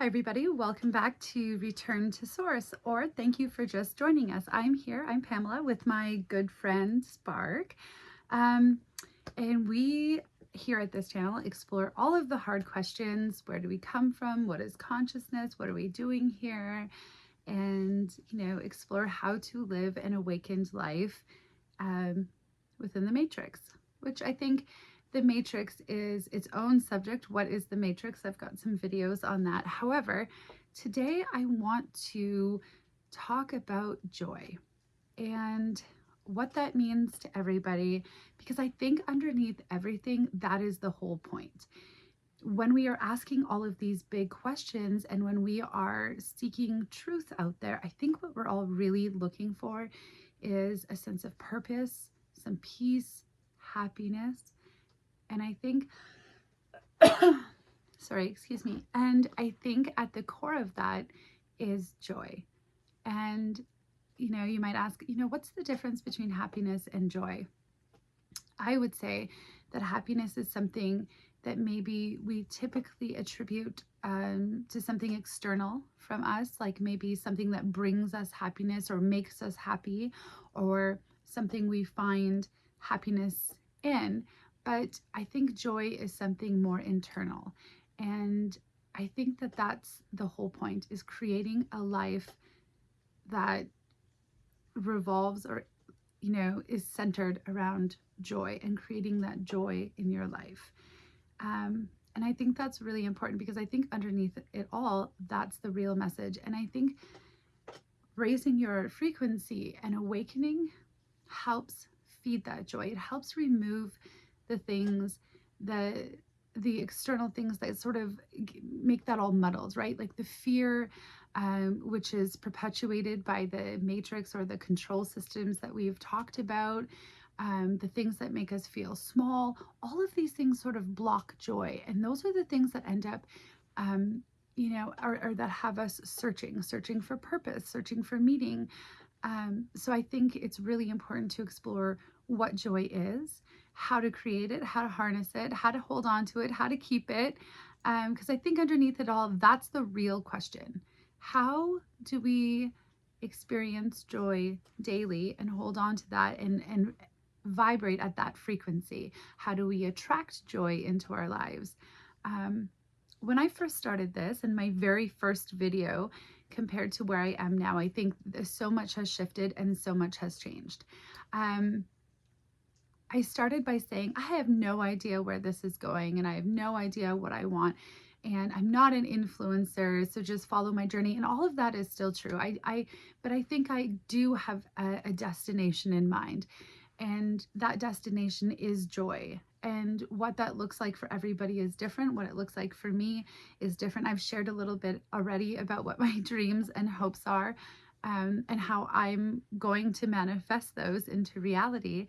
Hi everybody, welcome back to Return to Source, or thank you for just joining us. I'm Pamela with my good friend Spark, and we here at this channel explore all of the hard questions. Where do we come from? What is consciousness? What are we doing here? And, explore how to live an awakened life within the Matrix, which I think the Matrix is its own subject. What is the Matrix? I've got some videos on that. However, today I want to talk about joy and what that means to everybody, because I think underneath everything, that is the whole point. When we are asking all of these big questions and when we are seeking truth out there, I think what we're all really looking for is a sense of purpose, some peace, happiness. And I think, sorry, excuse me. And I think at the core of that is joy. And, you might ask, what's the difference between happiness and joy? I would say that happiness is something that maybe we typically attribute to something external from us, like maybe something that brings us happiness or makes us happy, or something we find happiness in. But I think joy is something more internal. And I think that that's the whole point, is creating a life that revolves or, is centered around joy and creating that joy in your life. And I think that's really important, because I think underneath it all, that's the real message. And I think raising your frequency and awakening helps feed that joy. It helps remove the things, the external things that sort of make that all muddled, right? Like the fear, which is perpetuated by the matrix or the control systems that we've talked about, the things that make us feel small, all of these things sort of block joy. And those are the things that end up, or that have us searching for purpose, searching for meaning. So I think it's really important to explore what joy is, how to create it, how to harness it, how to hold on to it, how to keep it. Because I think underneath it all, that's the real question. How do we experience joy daily and hold on to that and vibrate at that frequency? How do we attract joy into our lives? When I first started this, in my very first video, compared to where I am now, I think so much has shifted and so much has changed. I started by saying, I have no idea where this is going and I have no idea what I want. And I'm not an influencer, so just follow my journey. And all of that is still true. But I think I do have a destination in mind. And that destination is joy. And what that looks like for everybody is different. What it looks like for me is different. I've shared a little bit already about what my dreams and hopes are, and how I'm going to manifest those into reality.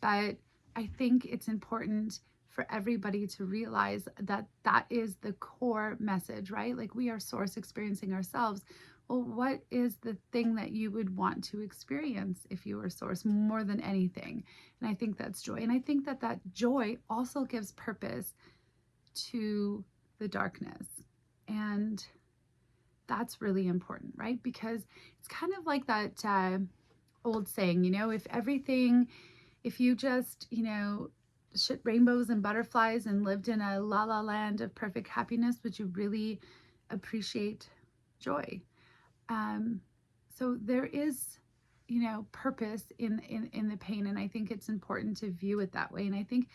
But I think it's important for everybody to realize that that is the core message, right? Like, we are source experiencing ourselves. Well, what is the thing that you would want to experience if you were source more than anything? And I think that's joy. And I think that that joy also gives purpose to the darkness. And that's really important, right? Because it's kind of like that old saying, if you just, shit rainbows and butterflies and lived in a la la land of perfect happiness, would you really appreciate joy? So there is, purpose in the pain. And I think it's important to view it that way. And I think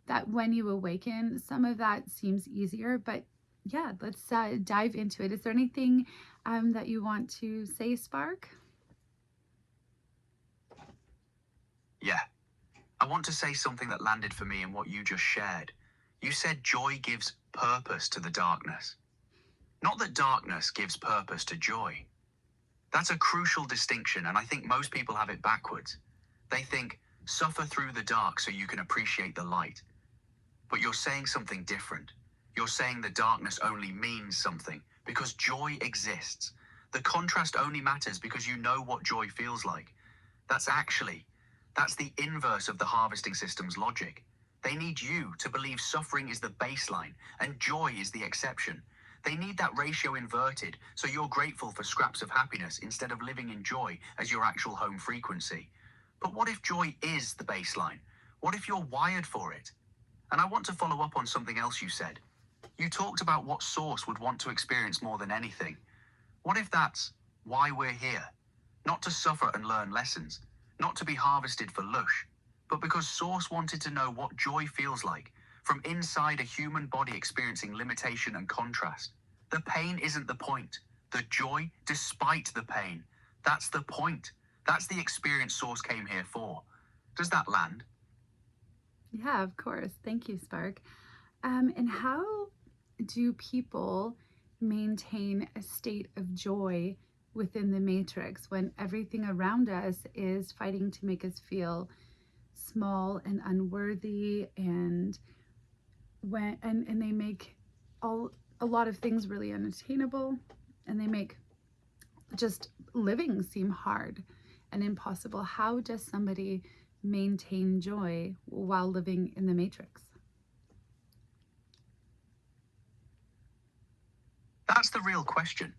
that when you awaken, some of that seems easier, but yeah, let's dive into it. Is there anything that you want to say, Spark? Yeah, I want to say something that landed for me in what you just shared. You said joy gives purpose to the darkness. Not that darkness gives purpose to joy. That's a crucial distinction, and I think most people have it backwards. They think, suffer through the dark so you can appreciate the light. But you're saying something different. You're saying the darkness only means something because joy exists. The contrast only matters because you know what joy feels like. That's the inverse of the harvesting system's logic. They need you to believe suffering is the baseline and joy is the exception. They need that ratio inverted so you're grateful for scraps of happiness instead of living in joy as your actual home frequency. But what if joy is the baseline? What if you're wired for it? And I want to follow up on something else you said. You talked about what source would want to experience more than anything. What if that's why we're here? Not to suffer and learn lessons, not to be harvested for lush, but because Source wanted to know what joy feels like from inside a human body experiencing limitation and contrast. The pain isn't the point. The joy, despite the pain, that's the point. That's the experience Source came here for. Does that land? Yeah, of course. Thank you, Spark. And how do people maintain a state of joy within the matrix when everything around us is fighting to make us feel small and unworthy, and they make a lot of things really unattainable, and they make just living seem hard and impossible? How does somebody maintain joy while living in the matrix? That's the real question.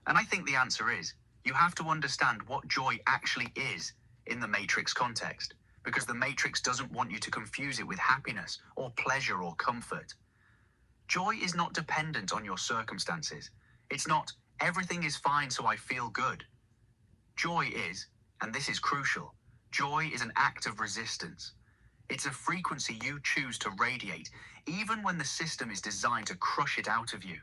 And I think the answer is you have to understand what joy actually is in the matrix context, because the matrix doesn't want you to confuse it with happiness or pleasure or comfort. Joy is not dependent on your circumstances. It's not everything is fine so I feel good. Joy is, and this is crucial, joy is an act of resistance. It's a frequency you choose to radiate, even when the system is designed to crush it out of you.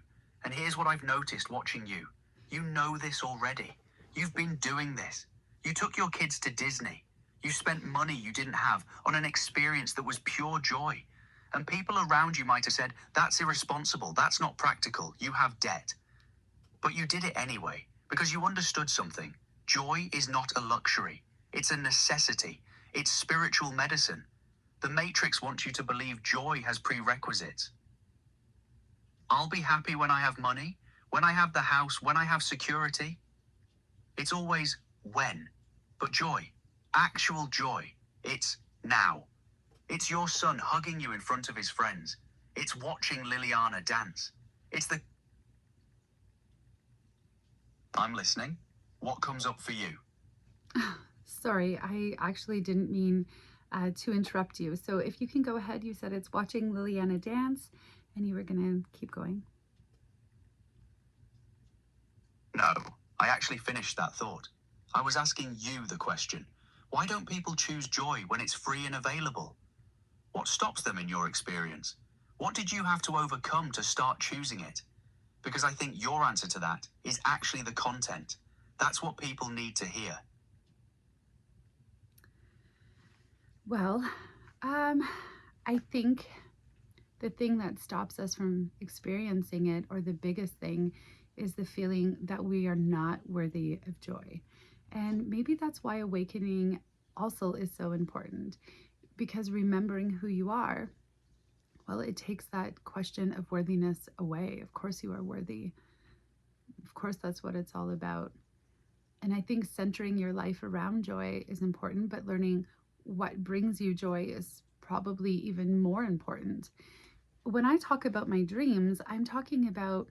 And here's what I've noticed watching you. You know this already. You've been doing this. You took your kids to Disney. You spent money you didn't have on an experience that was pure joy. And people around you might have said, that's irresponsible, that's not practical, you have debt. But you did it anyway, because you understood something. Joy is not a luxury. It's a necessity. It's spiritual medicine. The Matrix wants you to believe joy has prerequisites. I'll be happy when I have money, when I have the house, when I have security. It's always when. But joy, actual joy, it's now. It's your son hugging you in front of his friends. It's watching Liliana dance. It's the... I'm listening. What comes up for you? Sorry, I actually didn't mean to interrupt you. So if you can go ahead, you said it's watching Liliana dance, and you were going to keep going. No, I actually finished that thought. I was asking you the question. Why don't people choose joy when it's free and available? What stops them in your experience? What did you have to overcome to start choosing it? Because I think your answer to that is actually the content. That's what people need to hear. Well, I think the thing that stops us from experiencing it, or the biggest thing, is the feeling that we are not worthy of joy. And maybe that's why awakening also is so important, because remembering who you are, well, it takes that question of worthiness away. Of course, you are worthy. Of course, that's what it's all about. And I think centering your life around joy is important, but learning what brings you joy is probably even more important. When I talk about my dreams, I'm talking about,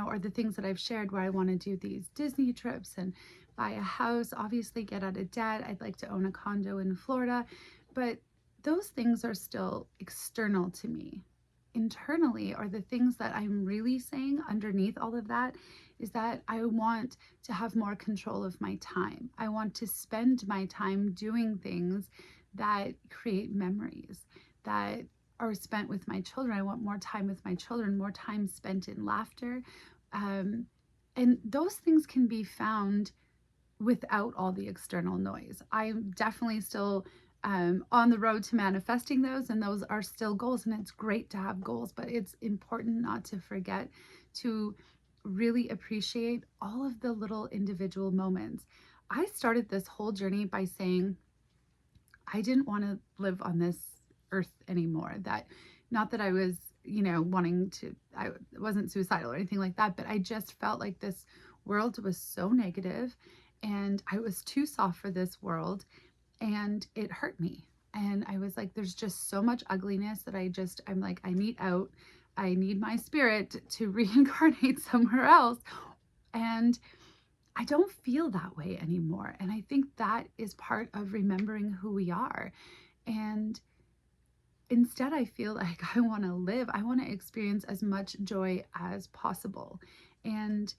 are the things that I've shared where I want to do these Disney trips and buy a house, obviously get out of debt. I'd like to own a condo in Florida, but those things are still external to me. Internally are the things that I'm really saying underneath all of that is that I want to have more control of my time. I want to spend my time doing things that create memories, that are spent with my children. I want more time with my children, more time spent in laughter. And those things can be found without all the external noise. I'm definitely still on the road to manifesting those, and those are still goals. And it's great to have goals, but it's important not to forget to really appreciate all of the little individual moments. I started this whole journey by saying I didn't want to live on this earth anymore. That, not that I was, wanting to, I wasn't suicidal or anything like that, but I just felt like this world was so negative and I was too soft for this world, and it hurt me. And I was like, there's just so much ugliness that I'm like, I need out. I need my spirit to reincarnate somewhere else. And I don't feel that way anymore. And I think that is part of remembering who we are. And instead, I feel like I want to live, I want to experience as much joy as possible. And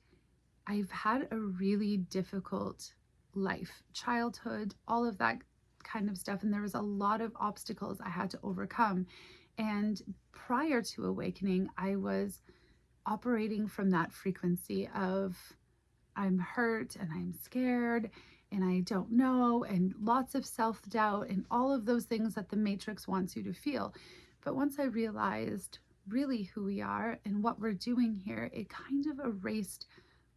I've had a really difficult life, childhood, all of that kind of stuff. And there was a lot of obstacles I had to overcome. And prior to awakening, I was operating from that frequency of I'm hurt and I'm scared and I don't know, and lots of self doubt and all of those things that the Matrix wants you to feel. But once I realized really who we are and what we're doing here, it kind of erased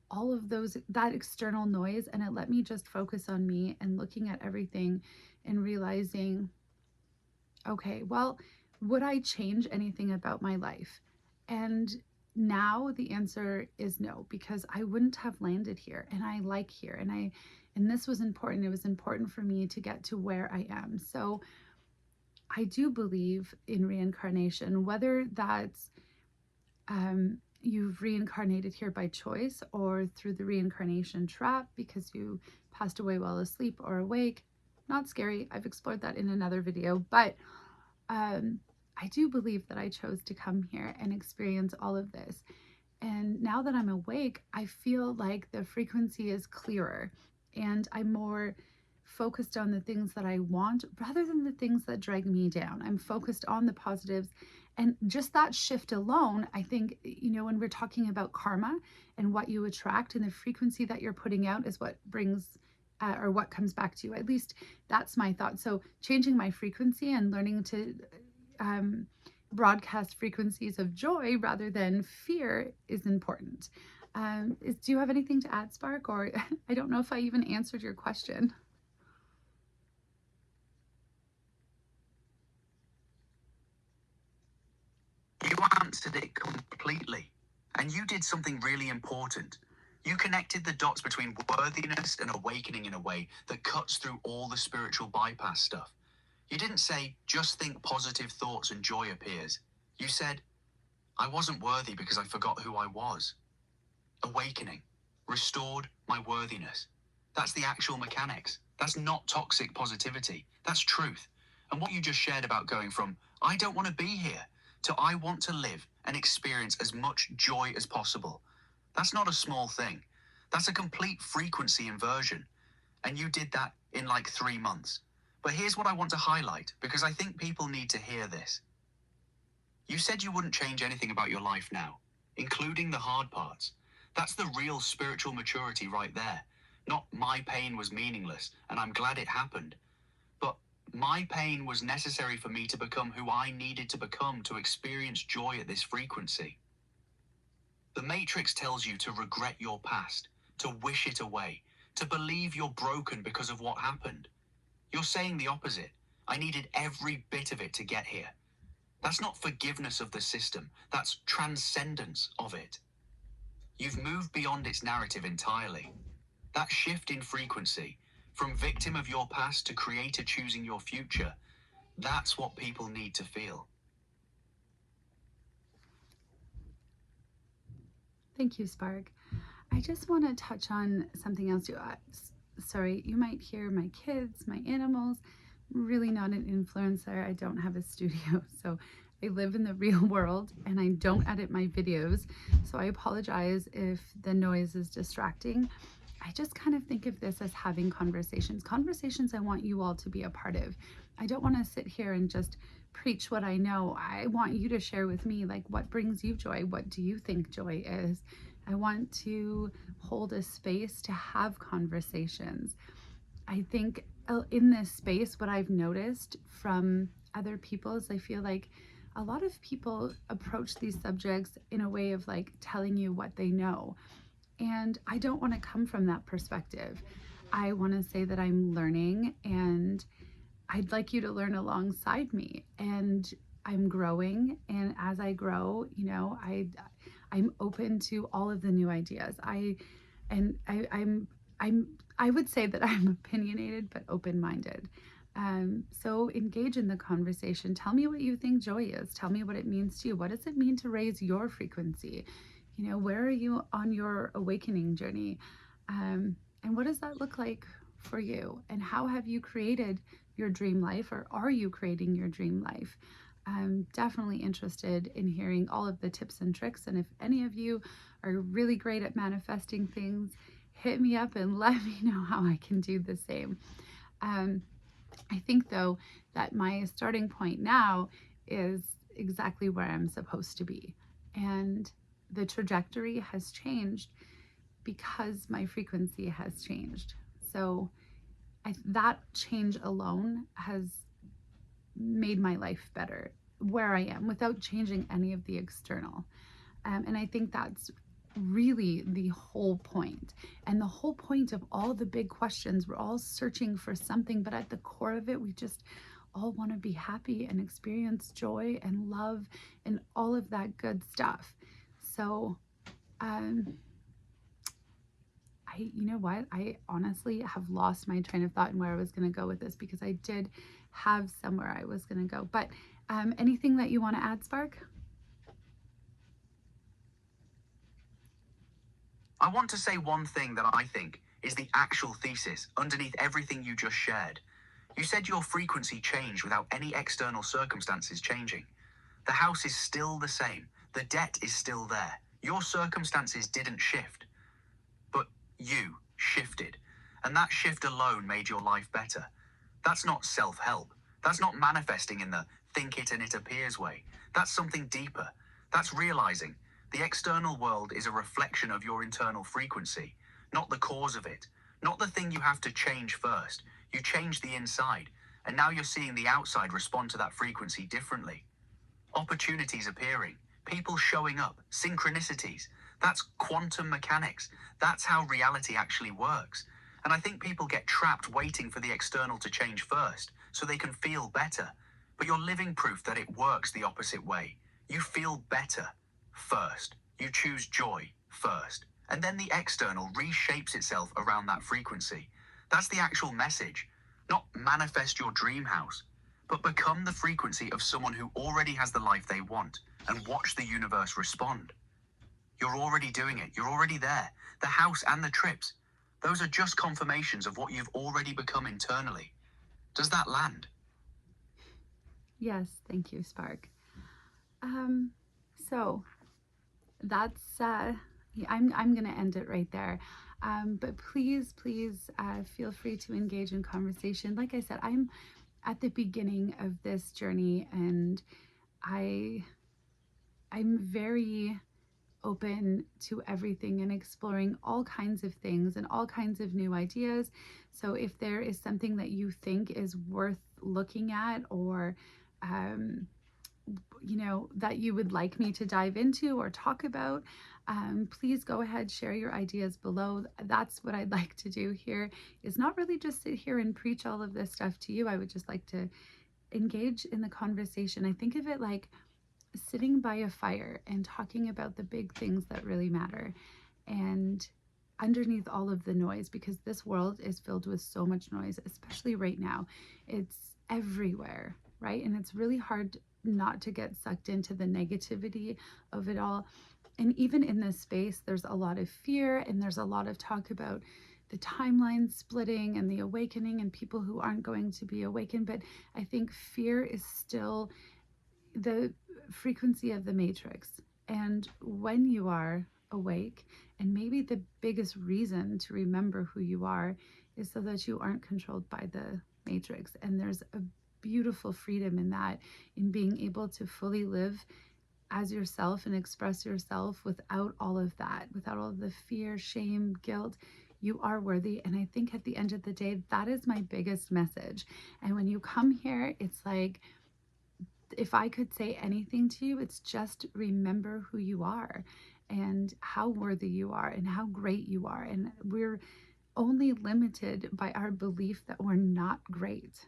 all of that external noise, and it let me just focus on me and looking at everything and realizing, okay, well, would I change anything about my life? And now the answer is no, because I wouldn't have landed here, and I like here, and this was important. It was important for me to get to where I am. So I do believe in reincarnation, whether that's you've reincarnated here by choice or through the reincarnation trap because you passed away while asleep or awake. Not scary. I've explored that in another video, but I do believe that I chose to come here and experience all of this. And now that I'm awake, I feel like the frequency is clearer and I'm more focused on the things that I want rather than the things that drag me down. I'm focused on the positives. And just that shift alone, I think, when we're talking about karma and what you attract and the frequency that you're putting out is what brings or what comes back to you. At least that's my thought. So changing my frequency and learning to broadcast frequencies of joy rather than fear is important. Do you have anything to add, Spark? Or I don't know if I even answered your question. You answered it completely. And you did something really important. You connected the dots between worthiness and awakening in a way that cuts through all the spiritual bypass stuff. You didn't say, just think positive thoughts and joy appears. You said, I wasn't worthy because I forgot who I was. Awakening. Restored my worthiness. That's the actual mechanics. That's not toxic positivity. That's truth. And what you just shared about going from, I don't want to be here, to I want to live and experience as much joy as possible. That's not a small thing. That's a complete frequency inversion. And you did that in like 3 months. But here's what I want to highlight, because I think people need to hear this. You said you wouldn't change anything about your life now, including the hard parts. That's the real spiritual maturity right there. Not my pain was meaningless and I'm glad it happened. But my pain was necessary for me to become who I needed to become to experience joy at this frequency. The Matrix tells you to regret your past, to wish it away, to believe you're broken because of what happened. You're saying the opposite. I needed every bit of it to get here. That's not forgiveness of the system. That's transcendence of it. You've moved beyond its narrative entirely. That shift in frequency, from victim of your past to creator choosing your future, that's what people need to feel. Thank you, Spark. I just want to touch on something else. Sorry, you might hear my kids, my animals. I'm really not an influencer. I don't have a studio, so I live in the real world and I don't edit my videos. So I apologize if the noise is distracting. I just kind of think of this as having conversations I want you all to be a part of. I don't want to sit here and just preach what I know. I want you to share with me, like, what brings you joy? What do you think joy is? I want to hold a space to have conversations. I think in this space, what I've noticed from other people is I feel like a lot of people approach these subjects in a way of like telling you what they know. And I don't want to come from that perspective. I want to say that I'm learning and I'd like you to learn alongside me. And I'm growing. And as I grow, I'm open to all of the new ideas. I would say that I'm opinionated but open-minded. So engage in the conversation. Tell me what you think joy is. Tell me what it means to you. What does it mean to raise your frequency? You know, where are you on your awakening journey? And what does that look like for you? And how have you created your dream life, or are you creating your dream life? I'm definitely interested in hearing all of the tips and tricks. And if any of you are really great at manifesting things, hit me up and let me know how I can do the same. Um, I think, though, that my starting point now is exactly where I'm supposed to be. And the trajectory has changed because my frequency has changed. So that change alone has made my life better where I am without changing any of the external. And I think that's really the whole point. And the whole point of all the big questions, we're all searching for something, but at the core of it, we just all want to be happy and experience joy and love and all of that good stuff. So, you know what? I honestly have lost my train of thought and where I was going to go with this, because I did have somewhere I was going to go. But anything that you want to add, Spark? I want to say one thing that I think is the actual thesis underneath everything you just shared. You said your frequency changed without any external circumstances changing. The house is still the same. The debt is still there. Your circumstances didn't shift, but you shifted. And that shift alone made your life better. That's not self-help. That's not manifesting in the think it and it appears way. That's something deeper. That's realizing the external world is a reflection of your internal frequency, not the cause of it, not the thing you have to change first. You change the inside, and now you're seeing the outside respond to that frequency differently. Opportunities appearing, people showing up, synchronicities. That's quantum mechanics. That's how reality actually works. And I think people get trapped waiting for the external to change first so they can feel better. But you're living proof that it works the opposite way. You feel better first. You choose joy first. And then the external reshapes itself around that frequency. That's the actual message. Not manifest your dream house, but become the frequency of someone who already has the life they want and watch the universe respond. You're already doing it. You're already there. The house and the trips, those are just confirmations of what you've already become internally. Does that land? Yes, thank you, Spark. So that's yeah, I'm gonna end it right there. But please, feel free to engage in conversation. Like I said, I'm at the beginning of this journey, and I'm very open to everything and exploring all kinds of things and all kinds of new ideas. So if there is something that you think is worth looking at, or you know, that you would like me to dive into or talk about, please go ahead, share your ideas below. That's what I'd like to do here, is not really just sit here and preach all of this stuff to you. I would just like to engage in the conversation. I think of it like sitting by a fire and talking about the big things that really matter, and underneath all of the noise, because this world is filled with so much noise, especially right now. It's everywhere, right? And it's really hard not to get sucked into the negativity of it all. And even in this space, there's a lot of fear, and there's a lot of talk about the timeline splitting and the awakening and people who aren't going to be awakened. But I think fear is still the frequency of the matrix. And when you are awake, and maybe the biggest reason to remember who you are is so that you aren't controlled by the matrix. And there's a beautiful freedom in that, in being able to fully live as yourself and express yourself without all of that, without all of the fear, shame, guilt. You are worthy. And I think at the end of the day, that is my biggest message. And when you come here, it's like, if I could say anything to you, it's just remember who you are and how worthy you are and how great you are. And we're only limited by our belief that we're not great.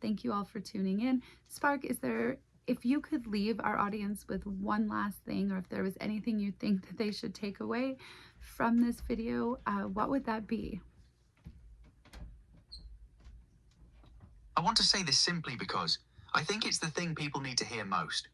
Thank you all for tuning in. Spark, if you could leave our audience with one last thing, or if there was anything you think that they should take away from this video, what would that be? I want to say this simply because I think it's the thing people need to hear most.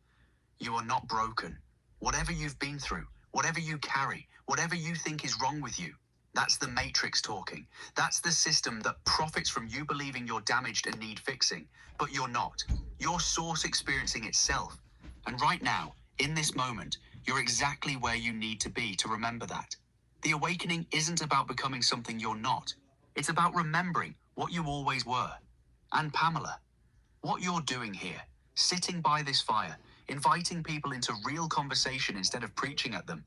You are not broken. Whatever you've been through, whatever you carry, whatever you think is wrong with you, that's the matrix talking. That's the system that profits from you believing you're damaged and need fixing, but you're not. You're source experiencing itself. And right now, in this moment, you're exactly where you need to be to remember that. The awakening isn't about becoming something you're not. It's about remembering what you always were. And Pamela, what you're doing here, sitting by this fire, inviting people into real conversation instead of preaching at them,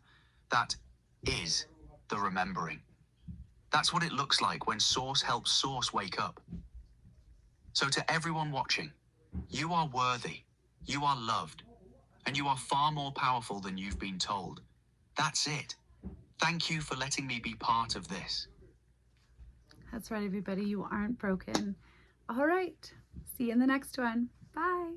that is the remembering. That's what it looks like when Source helps Source wake up. So to everyone watching, you are worthy, you are loved, and you are far more powerful than you've been told. That's it. Thank you for letting me be part of this. That's right, everybody. You aren't broken. All right. See you in the next one. Bye.